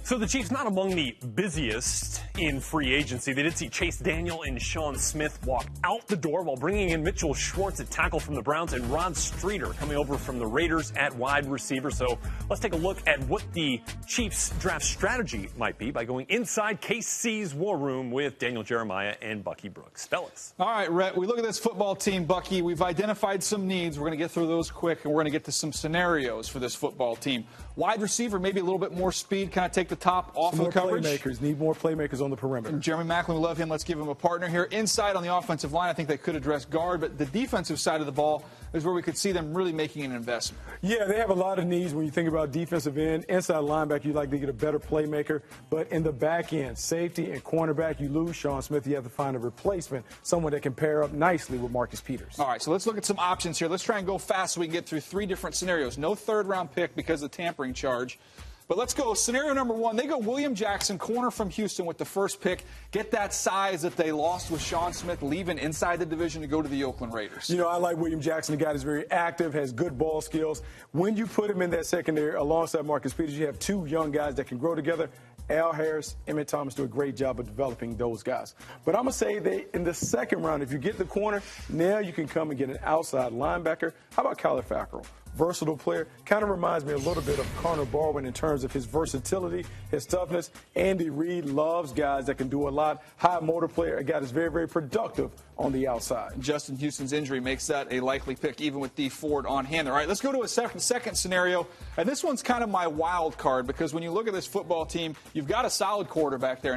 So the Chiefs not among the busiest in free agency. They did see Chase Daniel and Sean Smith walk out the door while bringing in Mitchell Schwartz at tackle from the Browns and Rod Streeter coming over from the Raiders at wide receiver. So let's take a look at what the Chiefs draft strategy might be by going inside KC's war room with Daniel Jeremiah and Bucky Brooks. Fellas. All right, Rhett, we look at this football team, Bucky. We've identified some needs. We're going to get through those quick, and we're going to get to some scenarios for this football team. Wide receiver, maybe a little bit more speed, kind of take the top off of the coverage. Need more playmakers on the perimeter. And Jeremy Maclin, we love him. Let's give him a partner here. Inside on the offensive line, I think they could address guard, but the defensive side of the ball is where we could see them really making an investment. Yeah, they have a lot of needs when you think about defensive end. Inside linebacker, you'd like to get a better playmaker. But in the back end, safety and cornerback, you lose Sean Smith. You have to find a replacement, someone that can pair up nicely with Marcus Peters. All right, so let's look at some options here. Let's try and go fast so we can get through three different scenarios. No third-round pick because of the tampering charge. But let's go. Scenario number one, they go William Jackson, corner from Houston with the first pick. Get that size that they lost with Sean Smith, leaving inside the division to go to the Oakland Raiders. You know, I like William Jackson, a guy that's very active, has good ball skills. When you put him in that secondary alongside Marcus Peters, you have two young guys that can grow together. Al Harris, Emmett Thomas do a great job of developing those guys. But I'm going to say in the second round, if you get the corner, now you can come and get an outside linebacker. How about Kyler Fackrell? Versatile player. Kind of reminds me a little bit of Connor Barwin in terms of his versatility, his toughness. Andy Reid loves guys that can do a lot. High motor player, a guy that's very, very productive on the outside. Justin Houston's injury makes that a likely pick, even with Dee Ford on hand. All right, let's go to a second scenario. And this one's kind of my wild card because when you look at this football team, you've got a solid quarterback there.